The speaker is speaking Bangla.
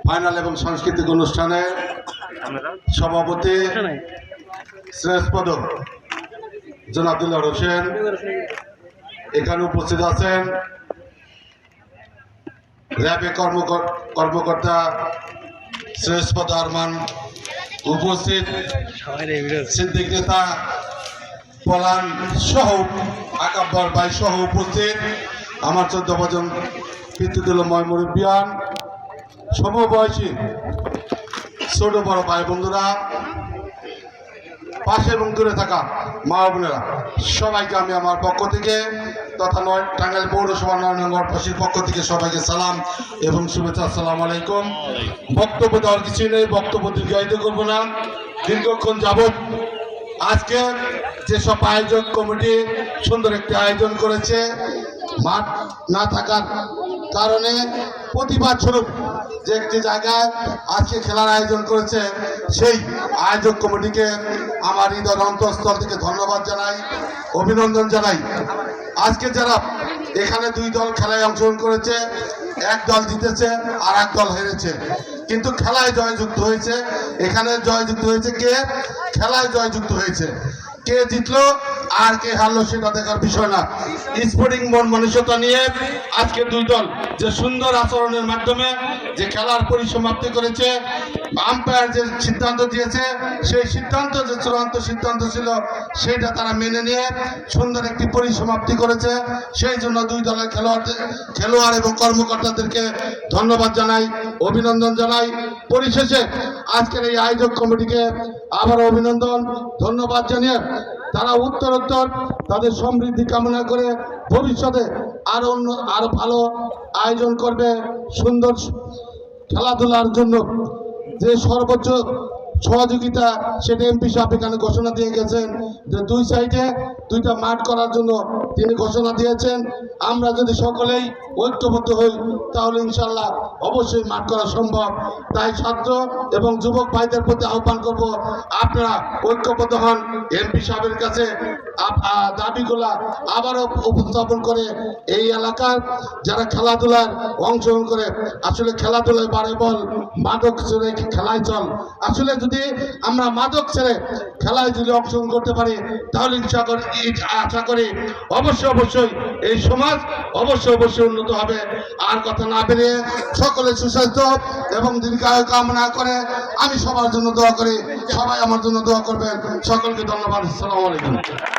ফাইনাল এবং সাংস্কৃতিক অনুষ্ঠানে সভাপতি শ্রেষ্ঠপদ জনাব দিলওয়ার হোসেন এখানে উপস্থিত আছেন। র্যাবে কর্মকর্তা শ্রেষ্ঠপদ আরমান উপস্থিত, সিদ্দিক নেতা পলান সহ আকাব্বর ভাই সহ উপস্থিত, আমার 14 জন পিতৃতুল্যময় মুরব্বিয়ান, সমবয়সী ছোট বড় ভাই বন্ধুরা, পাশে এবং দূরে থাকা মা বোনেরা, সবাইকে আমি আমার পক্ষ থেকে তথা টাঙ্গাইল পৌরসভা 9 নং ওয়ার্ডবাসীর পক্ষ থেকে সবাইকে সালাম এবং শুভেচ্ছা। আসসালামু আলাইকুম। বক্তব্য দেওয়ার কিছু নেই, বক্তব্য দীর্ঘায়িত করবো না। দীর্ঘক্ষণ যাবৎ আজকে যেসব আয়োজক কমিটি সুন্দর একটি আয়োজন করেছে, মাঠ না থাকার কারণে প্রতিবাদ স্বরূপ যে একটি জায়গায় আজকে খেলার আয়োজন করেছে, সেই আয়োজক কমিটিকে আমার হৃদয়ের অন্তঃস্থল থেকে ধন্যবাদ জানাই, অভিনন্দন জানাই। আজকে যারা এখানে 2 দল খেলায় অংশগ্রহণ করেছে, এক দল জিতেছে আর এক দল হেরেছে, কিন্তু খেলায় জয়যুক্ত হয়েছে। এখানে জয়যুক্ত হয়েছে কে? খেলায় জয়যুক্ত হয়েছে। কে জিতলো আর কে হারলো সেটা দেখার বিষয় না। স্পোর্টিং মন মানসিকতা নিয়ে আজকে 2 দল যে সুন্দর আচরণের মাধ্যমে যে খেলার পরিসমাপ্তি করেছে, আম্পায়ার যে সিদ্ধান্ত দিয়েছে, সেই সিদ্ধান্ত যে চূড়ান্ত সিদ্ধান্ত ছিল সেটা তারা মেনে নিয়ে সুন্দর একটি পরিসমাপ্তি করেছে। সেই জন্য 2 দলের খেলোয়াড় এবং কর্মকর্তাদেরকে ধন্যবাদ জানাই, অভিনন্দন জানাই। পরিশেষে আজকের এই আয়োজক কমিটিকে আবারও অভিনন্দন, ধন্যবাদ জানিয়ে তারা উত্তরোত্তর তাদের সমৃদ্ধি কামনা করে ভবিষ্যতে আরো ভালো আয়োজন করবে। সুন্দর খেলাধুলার জন্য যে সর্বোচ্চ সহযোগিতা সেটা এমপি সাহেব এখানে ঘোষণা দিয়ে গেছেন যে 2 সাইডে 2টা মাঠ করার জন্য তিনি ঘোষণা দিয়েছেন। আমরা যদি সকলেই ঐক্যবদ্ধ হই তাহলে ইনশাল্লাহ অবশ্যই মাঠ করা সম্ভব। তাই ছাত্র এবং যুবক ভাইদের প্রতি আহ্বান করব, আপনারা ঐক্যবদ্ধ হন, এমপি সাহেবের কাছে দাবিগুলা আবারও উপস্থাপন করে এই এলাকার যারা খেলাধুলার অংশগ্রহণ করে, আসলে খেলাধুলায় বাড়ে বল, মাদক ছেড়ে খেলায় চল। আসলে যদি আমরা মাদক ছেড়ে খেলায় যদি অংশগ্রহণ করতে পারি তাহলে আশা করি অবশ্যই এই সমাজ অবশ্যই উন্নত হবে। আর কথা না বেরিয়ে সকলে সুস্বাস্থ্য এবং দীর্ঘায়ু কামনা করে আমি সবার জন্য দোয়া করি, সবাই আমার জন্য দোয়া করবেন। সকলকে ধন্যবাদ। আসসালামু আলাইকুম।